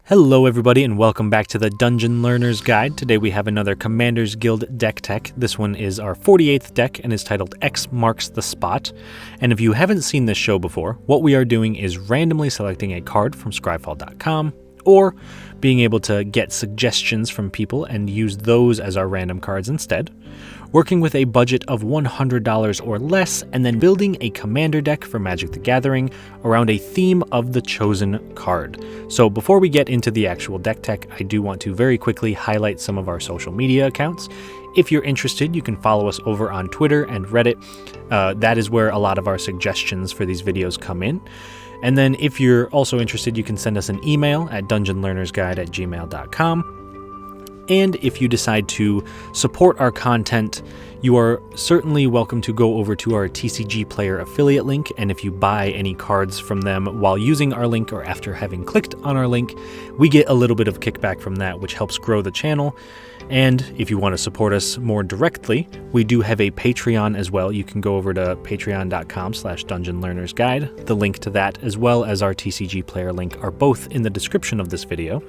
Hello everybody and welcome back to the Dungeon Learner's Guide. Today we have another Commander's Guild deck tech. This one is our 48th deck and is titled X Marks the Spot. And if you haven't seen this show before, what we are doing is randomly selecting a card from scryfall.com or being able to get suggestions from people and use those as our random cards instead, working with a budget of $100 or less, and then building a commander deck for Magic the Gathering around a theme of the chosen card. So before we get into the actual deck tech, I do want to very quickly highlight some of our social media accounts. If you're interested, you can follow us over on Twitter and Reddit. That is where a lot of our suggestions for these videos come in. And then if you're also interested, you can send us an email at dungeonlearnersguide@gmail.com. And if you decide to support our content, you are certainly welcome to go over to our TCG Player affiliate link, and if you buy any cards from them while using our link or after having clicked on our link, we get a little bit of kickback from that, which helps grow the channel. And if you want to support us more directly, we do have a Patreon as well. You can go over to patreon.com/dungeonlearnersguide. The link to that, as well as our TCG Player link, are both in the description of this video.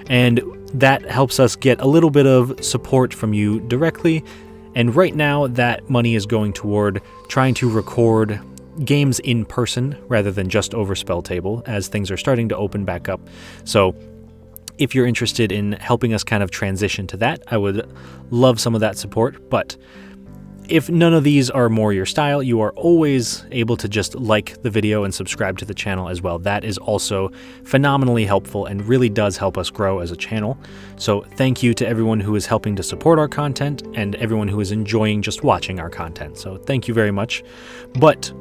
And that helps us get a little bit of support from you directly. And right now, that money is going toward trying to record games in person rather than just over Spell Table, as things are starting to open back up. So if you're interested in helping us kind of transition to that, I would love some of that support. But if none of these are more your style, you are always able to just like the video and subscribe to the channel as well. That is also phenomenally helpful and really does help us grow as a channel. So thank you to everyone who is helping to support our content and everyone who is enjoying just watching our content. So thank you very much. But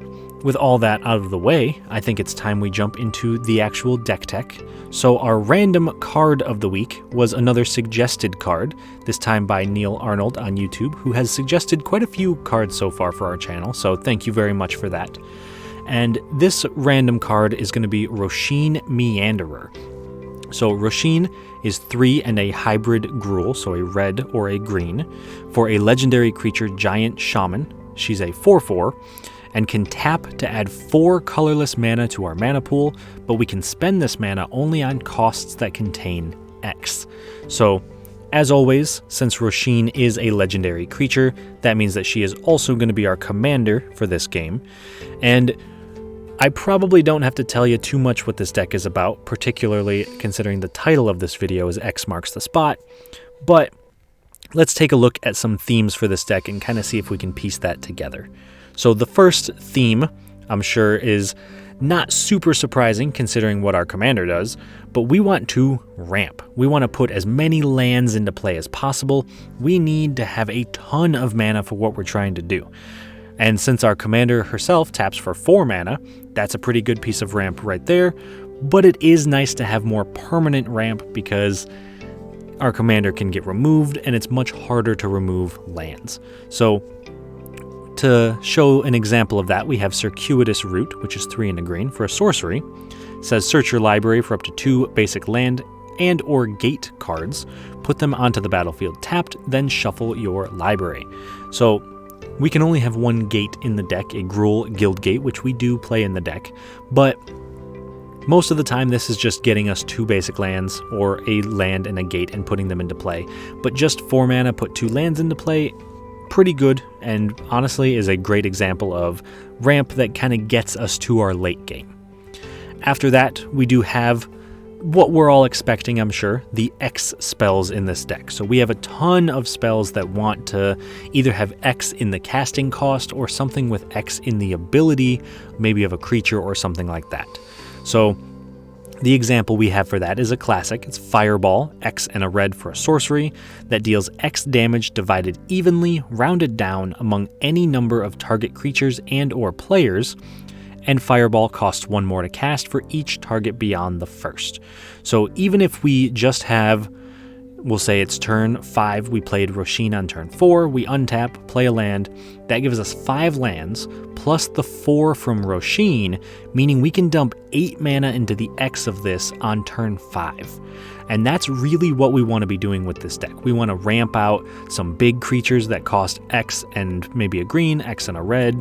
with all that out of the way, I think it's time we jump into the actual deck tech. So our random card of the week was another suggested card, this time by Neil Arnold on YouTube, who has suggested quite a few cards so far for our channel, so thank you very much for that. And this random card is going to be Rosheen Meanderer. So Rosheen is 3 and a hybrid Gruul, so a red or a green, for a legendary creature Giant Shaman. She's a 4/4. And can tap to add 4 colorless mana to our mana pool, but we can spend this mana only on costs that contain X. So, as always, since Rosheen is a legendary creature, that means that she is also going to be our commander for this game. And I probably don't have to tell you too much what this deck is about, particularly considering the title of this video is X Marks the Spot, but let's take a look at some themes for this deck and kind of see if we can piece that together. So the first theme, I'm sure, is not super surprising considering what our commander does, but we want to ramp. We want to put as many lands into play as possible. We need to have a ton of mana for what we're trying to do. And since our commander herself taps for 4 mana, that's a pretty good piece of ramp right there, but it is nice to have more permanent ramp because our commander can get removed and it's much harder to remove lands. So to show an example of that, we have Circuitous Route, which is 3 and a green, for a sorcery. It says search your library for up to 2 basic land and or gate cards, put them onto the battlefield tapped, then shuffle your library. So we can only have 1 gate in the deck, a Gruul Guild Gate, which we do play in the deck, but most of the time this is just getting us 2 basic lands or a land and a gate and putting them into play. But just 4 mana, put 2 lands into play, pretty good, and honestly is a great example of ramp that kind of gets us to our late game. After that, we do have what we're all expecting, I'm sure, the X spells in this deck. So we have a ton of spells that want to either have X in the casting cost or something with X in the ability, maybe of a creature or something like that. So the example we have for that is a classic. It's Fireball, X and a red for a sorcery that deals X damage divided evenly, rounded down among any number of target creatures and or players, and Fireball costs 1 more to cast for each target beyond the first. So even if we just have, we'll say it's turn 5, we played Rosheen on turn 4, we untap, play a land, that gives us 5 lands, plus the 4 from Rosheen, meaning we can dump 8 mana into the X of this on turn 5. And that's really what we want to be doing with this deck. We want to ramp out some big creatures that cost X and maybe a green, X and a red,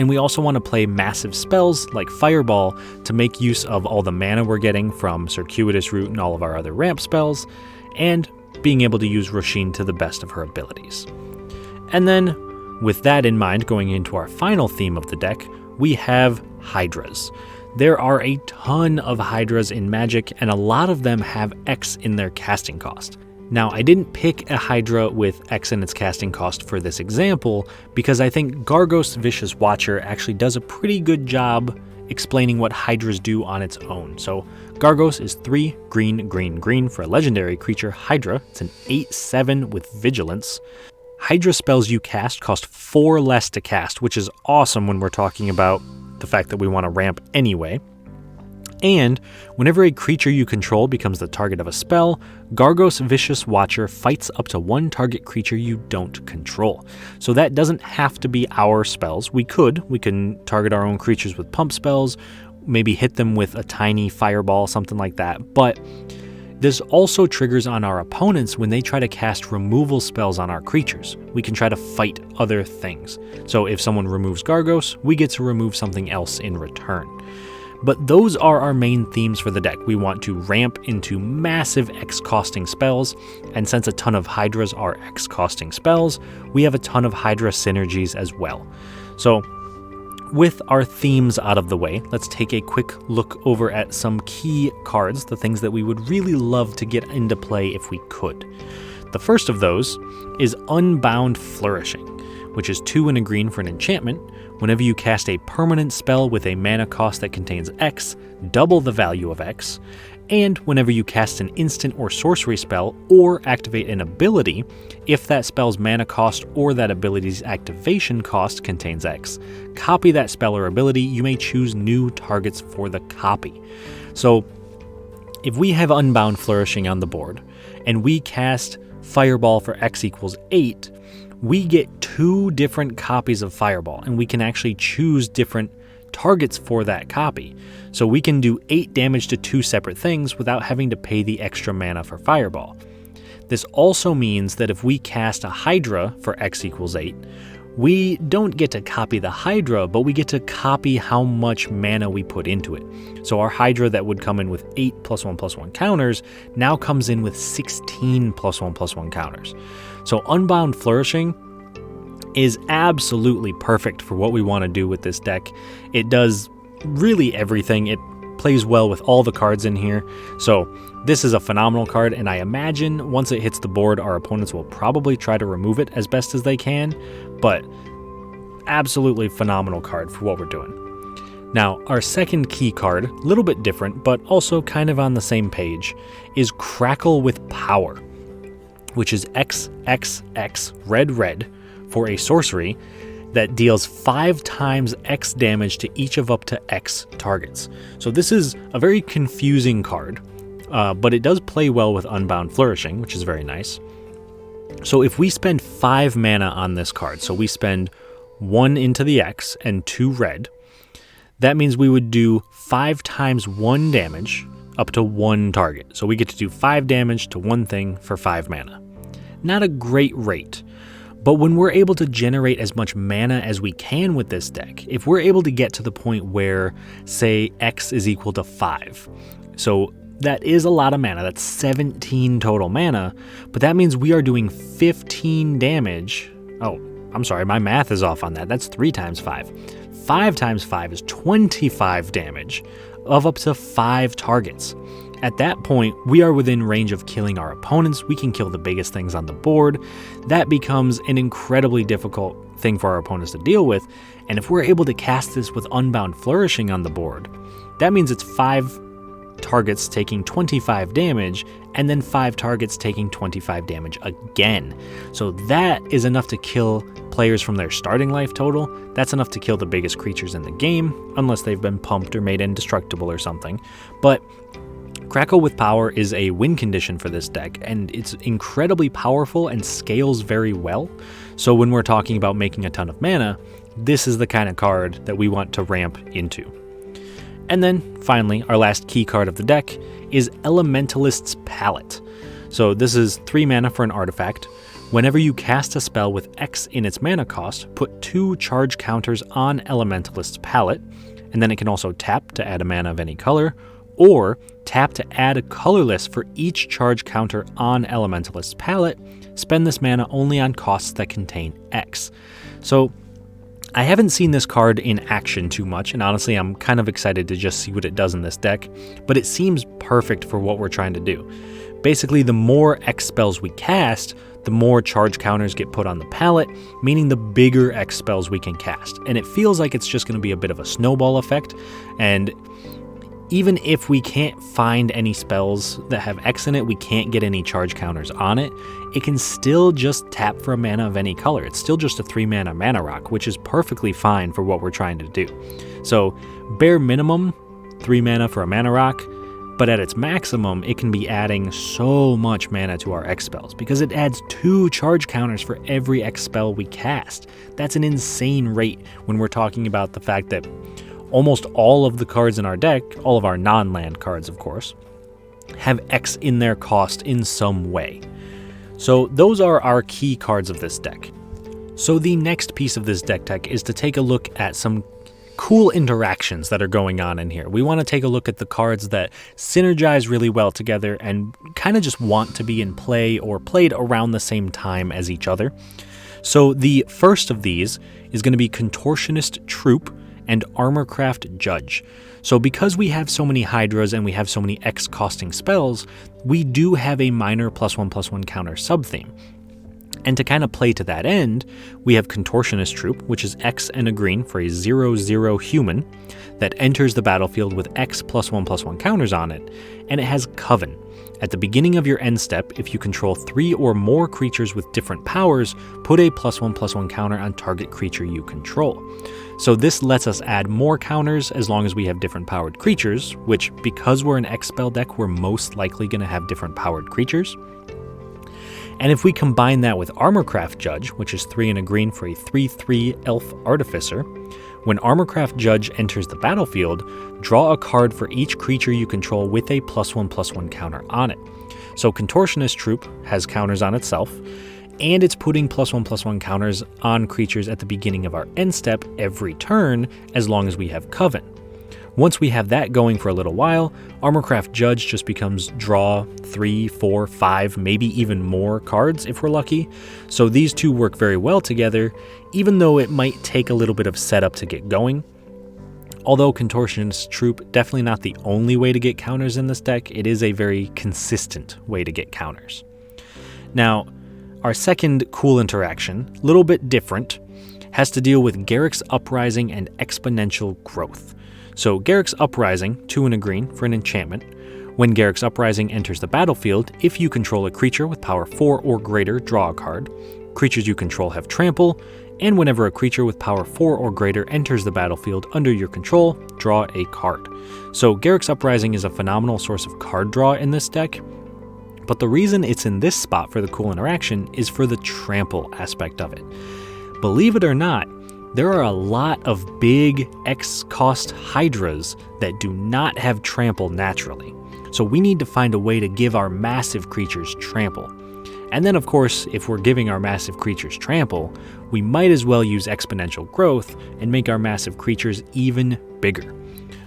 And we also want to play massive spells like Fireball to make use of all the mana we're getting from Circuitous Route and all of our other ramp spells, and being able to use Rosheen to the best of her abilities. And then, with that in mind, going into our final theme of the deck, we have Hydras. There are a ton of Hydras in Magic, and a lot of them have X in their casting cost. Now, I didn't pick a Hydra with X in its casting cost for this example, because I think Gargos Vicious Watcher actually does a pretty good job explaining what Hydras do on its own. So, Gargos is 3 green, green, green for a legendary creature, Hydra. It's an 8/7 with Vigilance. Hydra spells you cast cost 4 less to cast, which is awesome when we're talking about the fact that we want to ramp anyway. And whenever a creature you control becomes the target of a spell, Gargos Vicious Watcher fights up to 1 target creature you don't control. So that doesn't have to be our spells. We can target our own creatures with pump spells, maybe hit them with a tiny fireball, something like that. But this also triggers on our opponents when they try to cast removal spells on our creatures. We can try to fight other things. So if someone removes Gargos, we get to remove something else in return. But those are our main themes for the deck. We want to ramp into massive X-costing spells, and since a ton of Hydras are X-costing spells, we have a ton of Hydra synergies as well. So, with our themes out of the way, let's take a quick look over at some key cards, the things that we would really love to get into play if we could. The first of those is Unbound Flourishing, which is 2 and a green for an enchantment. Whenever you cast a permanent spell with a mana cost that contains X, double the value of X. And whenever you cast an instant or sorcery spell or activate an ability, if that spell's mana cost or that ability's activation cost contains X, copy that spell or ability. You may choose new targets for the copy. So if we have Unbound Flourishing on the board and we cast Fireball for X equals 8, we get 2 different copies of Fireball, and we can actually choose different targets for that copy. So we can do 8 damage to 2 separate things without having to pay the extra mana for Fireball. This also means that if we cast a Hydra for X equals 8, we don't get to copy the Hydra, but we get to copy how much mana we put into it. So our Hydra that would come in with 8 +1/+1 counters now comes in with 16 +1/+1 counters. So Unbound Flourishing is absolutely perfect for what we want to do with this deck. It does really everything. It plays well with all the cards in here. So this is a phenomenal card, and I imagine once it hits the board, our opponents will probably try to remove it as best as they can, but absolutely phenomenal card for what we're doing. Now, our second key card, a little bit different, but also kind of on the same page, is Crackle with Power, which is XXX red red for a sorcery that deals 5 times X damage to each of up to X targets. So this is a very confusing card, but it does play well with Unbound Flourishing, which is very nice. So if we spend 5 mana on this card, so we spend 1 into the X and 2 red, that means we would do 5 times 1 damage up to 1 target. So we get to do 5 damage to 1 thing for 5 mana. Not a great rate, but when we're able to generate as much mana as we can with this deck, if we're able to get to the point where, say, X is equal to 5, so that is a lot of mana, that's 17 total mana, but that means we are doing 15 damage. Oh, I'm sorry, my math is off on that. That's 3 times 5. 5 times 5 is 25 damage of up to 5 targets. At that point, we are within range of killing our opponents. We can kill the biggest things on the board. That becomes an incredibly difficult thing for our opponents to deal with. And if we're able to cast this with Unbound Flourishing on the board, that means it's 5 targets taking 25 damage, and then 5 targets taking 25 damage again. So that is enough to kill players from their starting life total. That's enough to kill the biggest creatures in the game, unless they've been pumped or made indestructible or something. But Crackle with Power is a win condition for this deck, and it's incredibly powerful and scales very well. So when we're talking about making a ton of mana, this is the kind of card that we want to ramp into. And then, finally, our last key card of the deck is Elementalist's Palette. So this is 3 mana for an artifact. Whenever you cast a spell with X in its mana cost, put 2 charge counters on Elementalist's palette, and then it can also tap to add a mana of any color, or tap to add a colorless for each charge counter on Elementalist's palette. Spend this mana only on costs that contain X. So I haven't seen this card in action too much, and honestly I'm kind of excited to just see what it does in this deck, but it seems perfect for what we're trying to do. Basically, the more X spells we cast, the more charge counters get put on the palette, meaning the bigger X spells we can cast. And it feels like it's just going to be a bit of a snowball effect, and even if we can't find any spells that have X in it, we can't get any charge counters on it, it can still just tap for a mana of any color. It's still just a 3-mana mana rock, which is perfectly fine for what we're trying to do. So bare minimum, 3 mana for a mana rock, but at its maximum, it can be adding so much mana to our X spells because it adds 2 charge counters for every X spell we cast. That's an insane rate when we're talking about the fact that almost all of the cards in our deck, all of our non-land cards of course, have X in their cost in some way. So those are our key cards of this deck. So the next piece of this deck tech is to take a look at some cool interactions that are going on in here. We want to take a look at the cards that synergize really well together and kind of just want to be in play or played around the same time as each other. So the first of these is going to be Contortionist Troop and Armorcraft Judge. So because we have so many Hydras and we have so many X costing spells, we do have a minor +1/+1 counter sub-theme. And to kind of play to that end, we have Contortionist Troop, which is X and a green for a 0/0 human that enters the battlefield with X +1/+1 counters on it, and it has Coven. At the beginning of your end step, if you control 3 or more creatures with different powers, put a +1/+1 counter on target creature you control. So this lets us add more counters as long as we have different powered creatures, which because we're an X spell deck, we're most likely going to have different powered creatures. And if we combine that with Armorcraft Judge, which is 3 and a green for a 3/3 Elf Artificer, when Armorcraft Judge enters the battlefield, draw a card for each creature you control with a +1/+1 counter on it. So Contortionist Troop has counters on itself, and it's putting +1/+1 counters on creatures at the beginning of our end step every turn as long as we have Coven. Once we have that going for a little while, Armorcraft Judge just becomes draw 3, 4, 5, maybe even more cards if we're lucky. So these two work very well together, even though it might take a little bit of setup to get going. Although Contortionist Troop definitely not the only way to get counters in this deck, it is a very consistent way to get counters. Now, our second cool interaction, a little bit different, has to deal with Garruk's Uprising and Exponential Growth. So Garruk's Uprising, 2 and a green for an enchantment. When Garruk's Uprising enters the battlefield, if you control a creature with power 4 or greater, draw a card. Creatures you control have trample, and whenever a creature with power 4 or greater enters the battlefield under your control, draw a card. So Garruk's Uprising is a phenomenal source of card draw in this deck, but the reason it's in this spot for the cool interaction is for the trample aspect of it. Believe it or not, there are a lot of big X-cost Hydras that do not have trample naturally. So we need to find a way to give our massive creatures trample. And then of course, if we're giving our massive creatures trample, we might as well use Exponential Growth and make our massive creatures even bigger.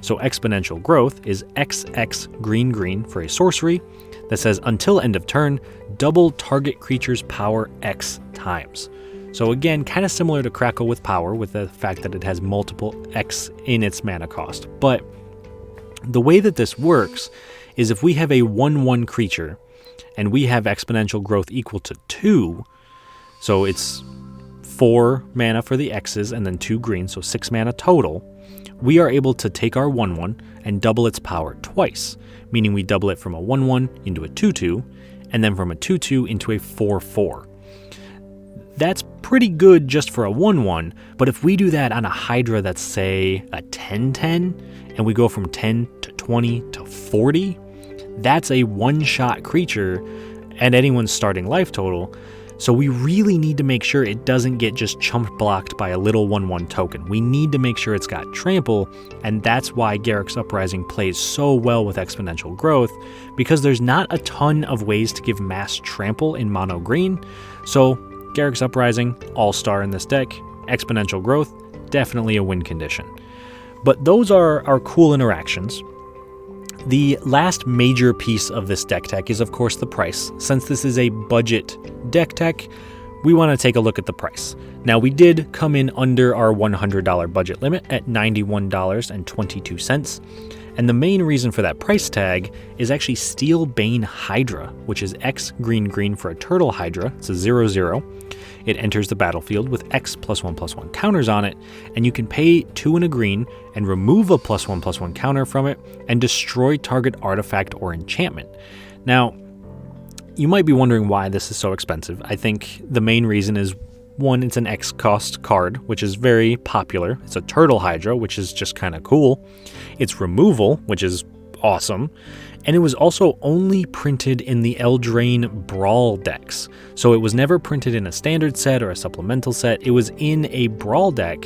So Exponential Growth is XX green for a sorcery that says until end of turn, double target creature's power X times. So again, kind of similar to Crackle with Power with the fact that it has multiple X in its mana cost. But the way that this works is if we have a 1/1 creature and we have Exponential Growth equal to 2, so it's 4 mana for the X's and then 2 green, so 6 mana total, we are able to take our 1/1 and double its power twice, meaning we double it from a 1/1 into a 2/2, and then from a 2/2 into a 4/4. That's pretty good just for a 1/1, but if we do that on a Hydra that's, say, a 10/10, and we go from 10 to 20 to 40, that's a one-shot creature at anyone's starting life total. So we really need to make sure it doesn't get just chump blocked by a little 1/1 token. We need to make sure it's got trample, and that's why Garruk's Uprising plays so well with exponential growth, because there's not a ton of ways to give mass trample in mono green. So Garruk's Uprising, all-star in this deck, exponential growth, definitely a win condition. But those are our cool interactions. The last major piece of this deck tech is, of course, the price. Since this is a budget deck tech, we want to take a look at the price. Now, we did come in under our $100 budget limit at $91.22, and the main reason for that price tag is actually Steelbane Hydra, which is X green for a turtle Hydra. It's a 0/0. It enters the battlefield with X +1/+1 counters on it, and you can pay 2 and a green and remove a +1/+1 counter from it and destroy target artifact or enchantment. Now, you might be wondering why this is so expensive. I think the main reason is, one, it's an X cost card, which is very popular. It's a turtle Hydra, which is just kind of cool. It's removal, which is awesome. And it was also only printed in the Eldraine Brawl decks. So it was never printed in a standard set or a supplemental set. It was in a Brawl deck,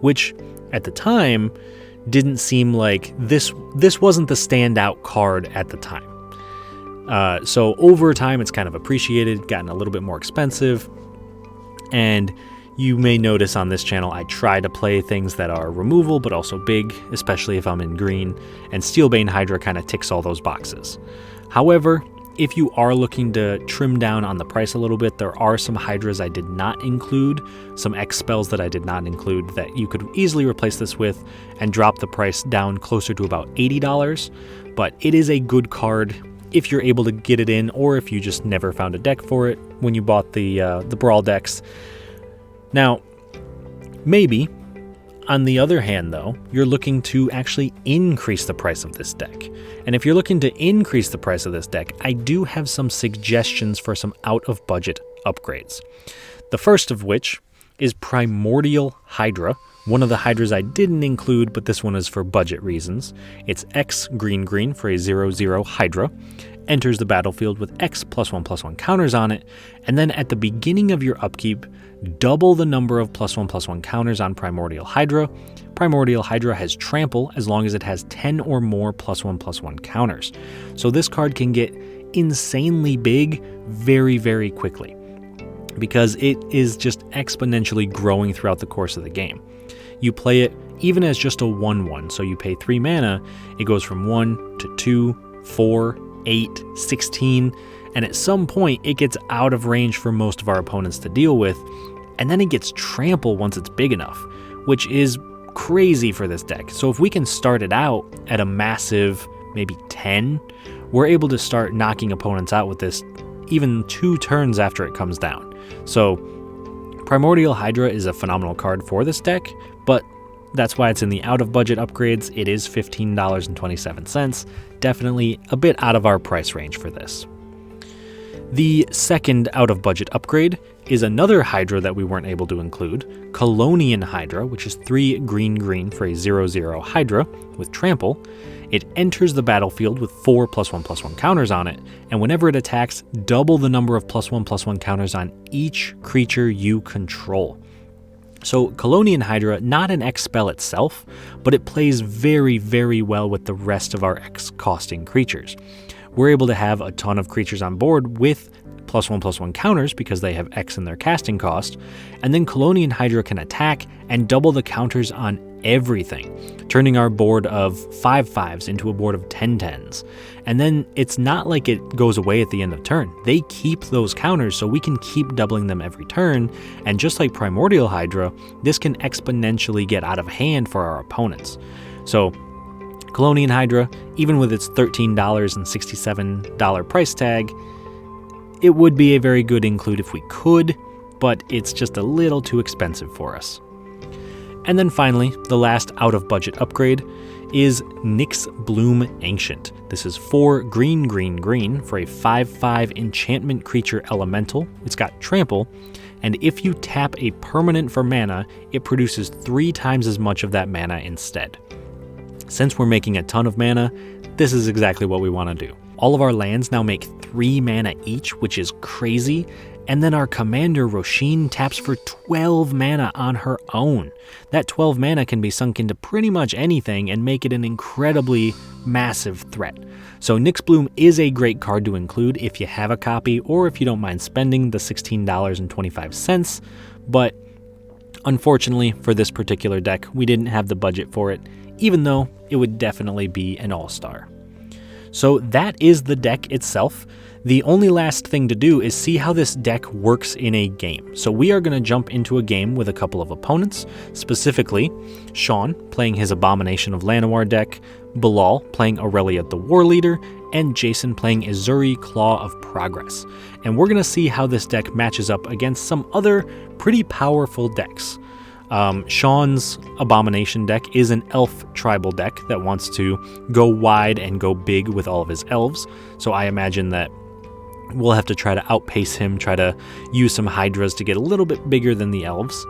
which at the time didn't seem like this wasn't the standout card at the time. So over time, it's kind of appreciated, gotten a little bit more expensive. And you may notice on this channel, I try to play things that are removal, but also big, especially if I'm in green, and Steelbane Hydra kind of ticks all those boxes. However, if you are looking to trim down on the price a little bit, there are some Hydras I did not include, some X spells that I did not include that you could easily replace this with and drop the price down closer to about $80, but it is a good card if you're able to get it in, or if you just never found a deck for it when you bought the Brawl decks. Now, maybe, on the other hand though, you're looking to actually increase the price of this deck. And if you're looking to increase the price of this deck, I do have some suggestions for some out-of-budget upgrades. The first of which is Primordial Hydra, one of the Hydras I didn't include, but this one is for budget reasons. It's X green for a 0/0 Hydra, enters the battlefield with X +1/+1 counters on it, and then at the beginning of your upkeep, double the number of +1/+1 counters on Primordial Hydra. Primordial Hydra has trample as long as it has 10 or more +1/+1 counters. So this card can get insanely big very, very quickly, because it is just exponentially growing throughout the course of the game. You play it even as just a 1/1, so you pay 3 mana, it goes from 1 to 2, 4, 8, 16, and at some point it gets out of range for most of our opponents to deal with, and then it gets trample once it's big enough, which is crazy for this deck. So if we can start it out at a massive maybe 10, we're able to start knocking opponents out with this even 2 turns after it comes down. So Primordial Hydra is a phenomenal card for this deck, but that's why it's in the out-of-budget upgrades. It is $15.27, definitely a bit out of our price range for this. The second out-of-budget upgrade is another Hydra that we weren't able to include, Colonian Hydra, which is 3 green for a 0/0 Hydra with trample. It enters the battlefield with 4 +1/+1 counters on it, and whenever it attacks, double the number of +1/+1 counters on each creature you control. So Colonian Hydra, not an X spell itself, but it plays very, very well with the rest of our X costing creatures. We're able to have a ton of creatures on board with +1/+1 counters because they have X in their casting cost, and then Colonian Hydra can attack and double the counters on everything, turning our board of 5/5s into a board of 10/10s. And then it's not like it goes away at the end of turn. They keep those counters, so we can keep doubling them every turn, and just like Primordial Hydra, this can exponentially get out of hand for our opponents. So Colonian Hydra, even with its $13.67 price tag, it would be a very good include if we could, but it's just a little too expensive for us. And then finally, the last out-of-budget upgrade is Nyx Bloom Ancient. This is 4 green for a 5/5 enchantment creature elemental. It's got trample, and if you tap a permanent for mana, it produces 3 times as much of that mana instead. Since we're making a ton of mana, this is exactly what we want to do. All of our lands now make 3 mana each, which is crazy, And then our commander, Rosheen, taps for 12 mana on her own. That 12 mana can be sunk into pretty much anything and make it an incredibly massive threat. So Nyx Bloom is a great card to include if you have a copy or if you don't mind spending the $16.25, but unfortunately for this particular deck, we didn't have the budget for it, even though it would definitely be an all-star. So that is the deck itself. The only last thing to do is see how this deck works in a game. So we are going to jump into a game with a couple of opponents, specifically Shawn playing his Abomination of Llanowar deck, Bilal playing Aurelia the War Leader, and Jason playing Ezuri Claw of Progress. And we're going to see how this deck matches up against some other pretty powerful decks. Shawn's Abomination deck is an elf tribal deck that wants to go wide and go big with all of his elves, so I imagine that we'll have to try to outpace him, try to use some Hydras to get a little bit bigger than the elves.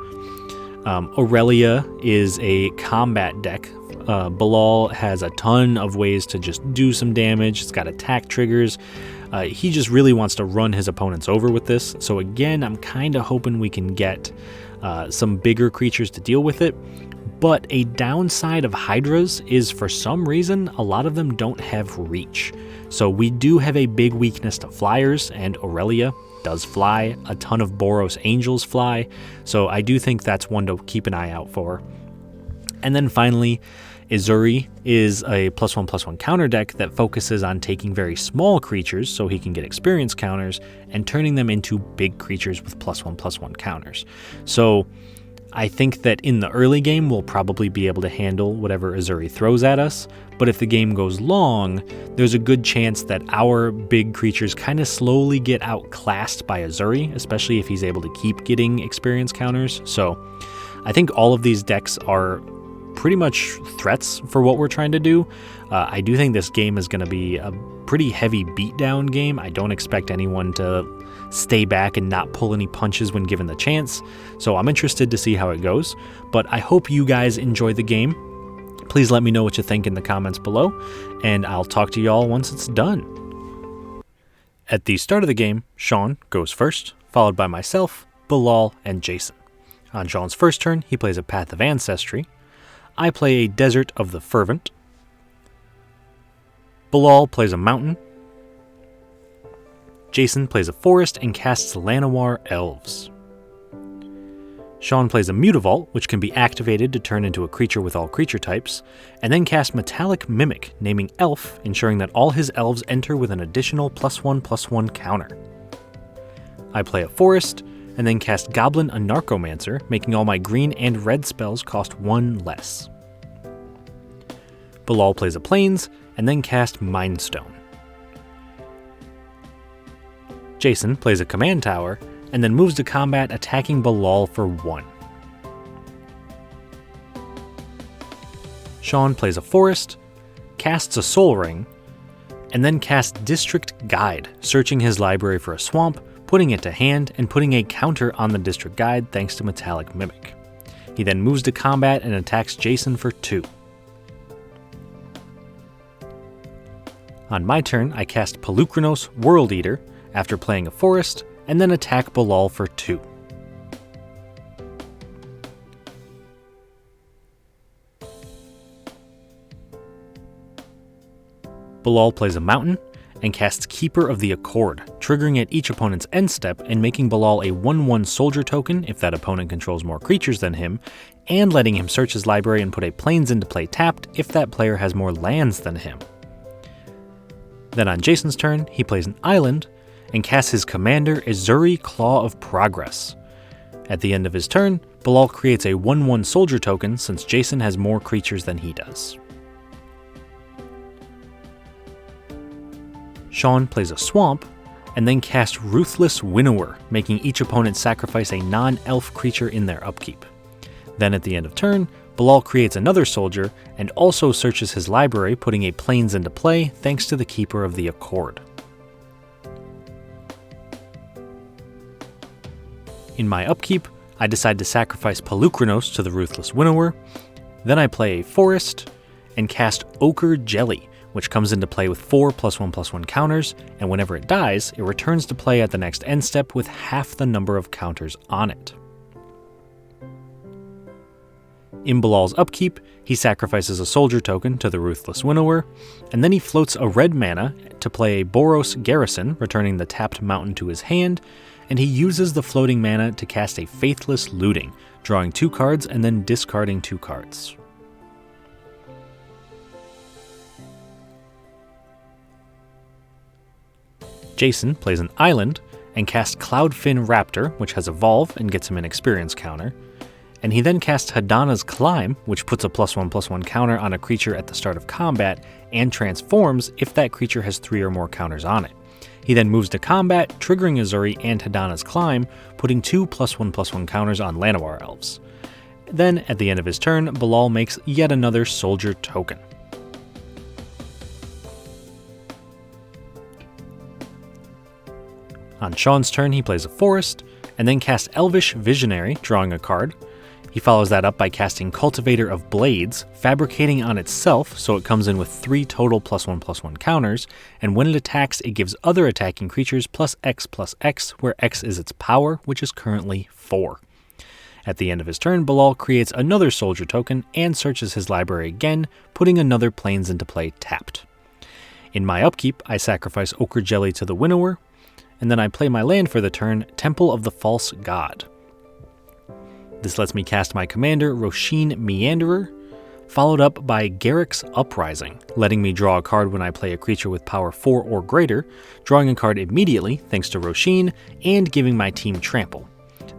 Aurelia is a combat deck. Bilal has a ton of ways to just do some damage. It's got attack triggers. He just really wants to run his opponents over with this. So again, I'm kind of hoping we can get some bigger creatures to deal with it. But a downside of Hydras is, for some reason, a lot of them don't have reach. So we do have a big weakness to flyers, and Aurelia does fly. A ton of Boros Angels fly. So I do think that's one to keep an eye out for. And then finally, Ezuri is a +1/+1 counter deck that focuses on taking very small creatures so he can get experience counters and turning them into big creatures with +1/+1 counters. So I think that in the early game we'll probably be able to handle whatever Ezuri throws at us, but if the game goes long, there's a good chance that our big creatures kind of slowly get outclassed by Ezuri, especially if he's able to keep getting experience counters. So I think all of these decks are pretty much threats for what we're trying to do. I do think this game is going to be a pretty heavy beatdown game. I don't expect anyone to stay back and not pull any punches when given the chance, so I'm interested to see how it goes, but I hope you guys enjoy the game. Please let me know what you think in the comments below, and I'll talk to y'all once it's done. At the start of the game, Shawn goes first, followed by myself, Bilal, and Jason. On Shawn's first turn, he plays a Path of Ancestry. I play a Desert of the Fervent. Bilal plays a Mountain. Jason plays a Forest and casts Llanowar Elves. Shawn plays a Mutavault, which can be activated to turn into a creature with all creature types, and then cast Metallic Mimic, naming Elf, ensuring that all his elves enter with an additional +1/+1 counter. I play a Forest, and then cast Goblin Anarchomancer, making all my green and red spells cost 1 less. Bilal plays a Plains, and then cast Mind Stone. Jason plays a Command Tower, and then moves to combat, attacking Bilal for 1. Shawn plays a Forest, casts a Soul Ring, and then casts District Guide, searching his library for a swamp, putting it to hand, and putting a counter on the District Guide thanks to Metallic Mimic. He then moves to combat and attacks Jason for 2. On my turn, I cast Pelukrinos World Eater after playing a Forest, and then attack Bilal for 2. Bilal plays a Mountain, and casts Keeper of the Accord, triggering at each opponent's end step and making Bilal a 1/1 soldier token if that opponent controls more creatures than him, and letting him search his library and put a Plains into play tapped if that player has more lands than him. Then on Jason's turn, he plays an Island, and casts his commander Ezuri Claw of Progress. At the end of his turn, Bilal creates a 1/1 soldier token since Jason has more creatures than he does. Shawn plays a Swamp, and then casts Ruthless Winnower, making each opponent sacrifice a non-elf creature in their upkeep. Then at the end of turn, Bilal creates another soldier, and also searches his library, putting a Plains into play thanks to the Keeper of the Accord. In my upkeep, I decide to sacrifice Pelukrinos to the Ruthless Winnower. Then I play a Forest, and cast Ochre Jelly, which comes into play with 4 +1/+1 counters, and whenever it dies, it returns to play at the next end step with half the number of counters on it. In Bilal's upkeep, he sacrifices a soldier token to the Ruthless Winnower, and then he floats a red mana to play a Boros Garrison, returning the tapped mountain to his hand, and he uses the floating mana to cast a Faithless Looting, drawing 2 cards and then discarding 2 cards. Jason plays an island and casts Cloudfin Raptor, which has Evolve and gets him an experience counter, and he then casts Hadana's Climb, which puts a +1/+1 counter on a creature at the start of combat, and transforms if that creature has 3 or more counters on it. He then moves to combat, triggering Azuri and Hadana's Climb, putting 2 +1/+1 counters on Llanowar Elves. Then, at the end of his turn, Bilal makes yet another soldier token. On Shawn's turn, he plays a forest, and then casts Elvish Visionary, drawing a card. He follows that up by casting Cultivator of Blades, fabricating on itself so it comes in with 3 total +1/+1 counters, and when it attacks, it gives other attacking creatures +X/+X, where X is its power, which is currently 4. At the end of his turn, Bilal creates another soldier token and searches his library again, putting another Plains into play tapped. In my upkeep, I sacrifice Ochre Jelly to the Winnower, and then I play my land for the turn, Temple of the False God. This lets me cast my commander, Rosheen Meanderer, followed up by Garruk's Uprising, letting me draw a card when I play a creature with power 4 or greater, drawing a card immediately thanks to Rosheen, and giving my team trample.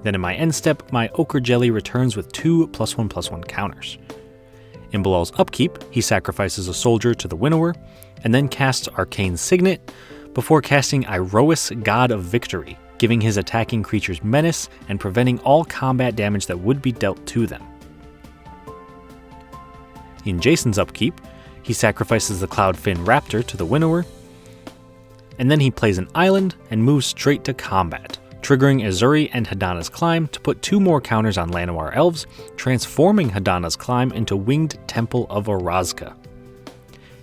Then in my end step, my Ochre Jelly returns with 2 +1/+1 counters. In Bilal's upkeep, he sacrifices a soldier to the Winnower, and then casts Arcane Signet, before casting Iroas God of Victory, giving his attacking creatures menace and preventing all combat damage that would be dealt to them. In Jason's upkeep, he sacrifices the Cloudfin Raptor to the Winnower, and then he plays an island and moves straight to combat, triggering Azuri and Hadana's Climb to put 2 more counters on Llanowar Elves, transforming Hadana's Climb into Winged Temple of Orazca.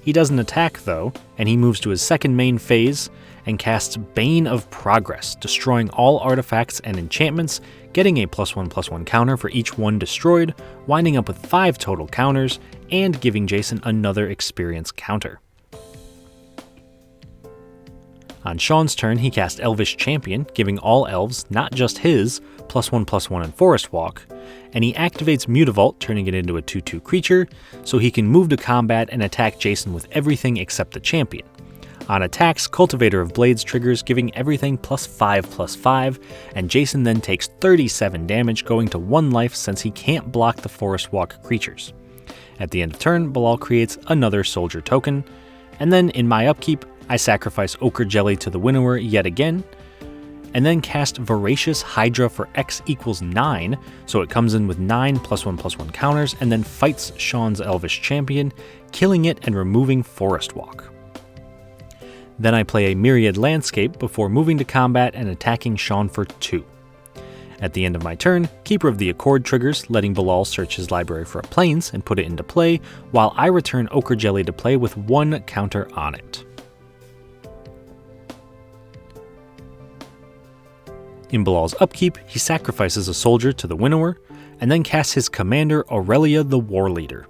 He doesn't attack though, and he moves to his second main phase and casts Bane of Progress, destroying all artifacts and enchantments, getting a +1/+1 counter for each one destroyed, winding up with 5 total counters, and giving Jason another experience counter. On Shawn's turn, he cast Elvish Champion, giving all elves, not just his, +1/+1 and Forest Walk, and he activates Mutavault, turning it into a 2/2 creature, so he can move to combat and attack Jason with everything except the champion. On attacks, Cultivator of Blades triggers, giving everything +5/+5, and Jason then takes 37 damage, going to 1 life since he can't block the Forest Walk creatures. At the end of turn, Bilal creates another soldier token, and then in my upkeep, I sacrifice Ochre Jelly to the Winnower yet again, and then cast Voracious Hydra for X = 9, so it comes in with 9 +1/+1 counters, and then fights Shawn's Elvish Champion, killing it and removing Forest Walk. Then I play a Myriad Landscape before moving to combat and attacking Shawn for 2. At the end of my turn, Keeper of the Accord triggers, letting Bilal search his library for a Plains and put it into play, while I return Ochre Jelly to play with 1 counter on it. In Bilal's upkeep, he sacrifices a soldier to the Winnower, and then casts his commander Aurelia the Warleader.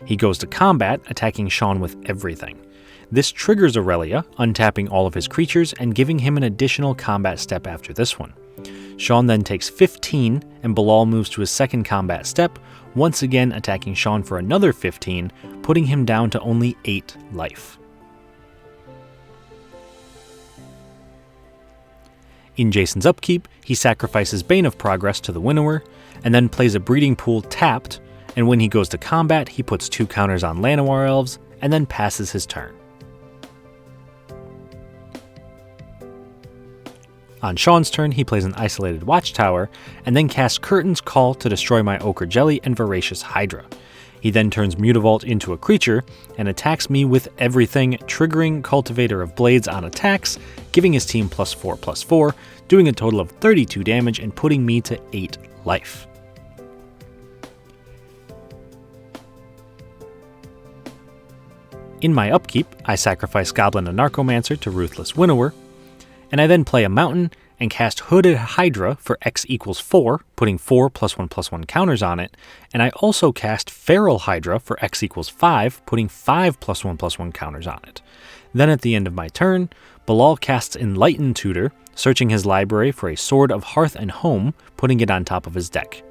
He goes to combat, attacking Shawn with everything. This triggers Aurelia, untapping all of his creatures and giving him an additional combat step after this one. Shawn then takes 15, and Bilal moves to his second combat step, once again attacking Shawn for another 15, putting him down to only 8 life. In Jason's upkeep, he sacrifices Bane of Progress to the Winnower, and then plays a Breeding Pool tapped, and when he goes to combat, he puts 2 counters on Llanowar Elves, and then passes his turn. On Shawn's turn, he plays an Isolated Watchtower, and then casts Curtain's Call to destroy my Ochre Jelly and Voracious Hydra. He then turns Mutavault into a creature, and attacks me with everything, triggering Cultivator of Blades on attacks, giving his team +4/+4, doing a total of 32 damage and putting me to 8 life. In my upkeep, I sacrifice Goblin Anarchomancer to Ruthless Winnower, and I then play a mountain and cast Hooded Hydra for X equals 4, putting 4+1/+1 counters on it, and I also cast Feral Hydra for X equals 5, putting 5+1/+1 counters on it. Then at the end of my turn, Bilal casts Enlightened Tutor, searching his library for a Sword of Hearth and Home, putting it on top of his deck.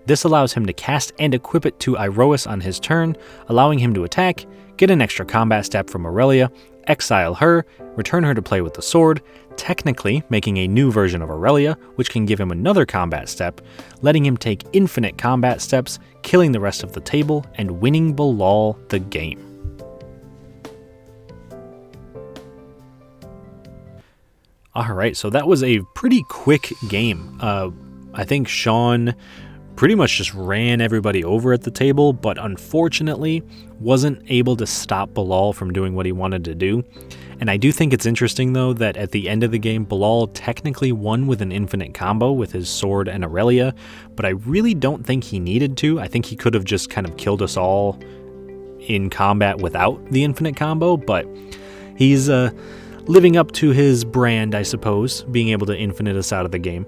This allows him to cast and equip it to Iroas on his turn, allowing him to attack, get an extra combat step from Aurelia, exile her, return her to play with the sword, technically making a new version of Aurelia, which can give him another combat step, letting him take infinite combat steps, killing the rest of the table, and winning Bilal the game. Alright, so that was a pretty quick game. I think Shawn pretty much just ran everybody over at the table, but unfortunately wasn't able to stop Bilal from doing what he wanted to do. And I do think it's interesting, though, that at the end of the game, Bilal technically won with an infinite combo with his sword and Aurelia, but I really don't think he needed to. I think he could have just kind of killed us all in combat without the infinite combo, but he's living up to his brand, I suppose, being able to infinite us out of the game.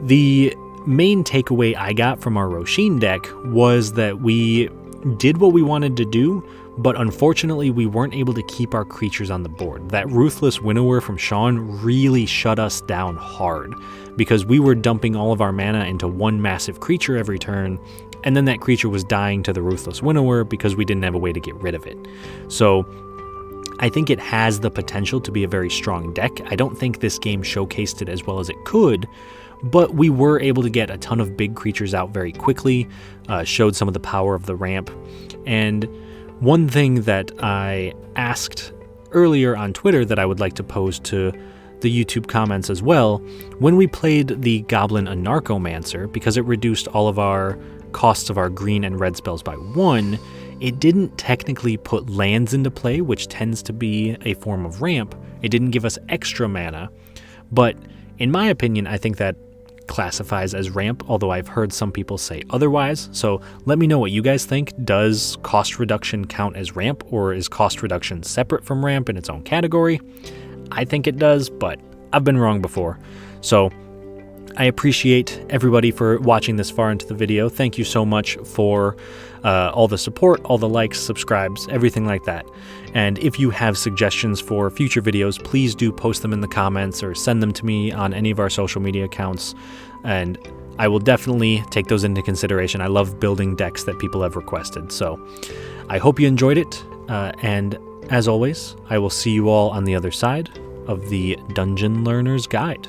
The main takeaway I got from our Rosheen deck was that we did what we wanted to do, but unfortunately we weren't able to keep our creatures on the board. That Ruthless Winnower from Shawn really shut us down hard, because we were dumping all of our mana into one massive creature every turn, and then that creature was dying to the Ruthless Winnower because we didn't have a way to get rid of it. So I think it has the potential to be a very strong deck. I don't think this game showcased it as well as it could, but we were able to get a ton of big creatures out very quickly, showed some of the power of the ramp. And one thing that I asked earlier on Twitter that I would like to pose to the YouTube comments as well, when we played the Goblin Anarchomancer, because it reduced all of our costs of our green and red spells by 1, it didn't technically put lands into play, which tends to be a form of ramp. It didn't give us extra mana, but in my opinion, I think that classifies as ramp, although I've heard some people say otherwise. So let me know what you guys think. Does cost reduction count as ramp, or is cost reduction separate from ramp in its own category? I think it does, but I've been wrong before. So I appreciate everybody for watching this far into the video. Thank you so much for all the support, all the likes, subscribes, everything like that. And if you have suggestions for future videos, please do post them in the comments or send them to me on any of our social media accounts, and I will definitely take those into consideration. I love building decks that people have requested. So I hope you enjoyed it, and as always, I will see you all on the other side of the Dungeon Learner's Guide.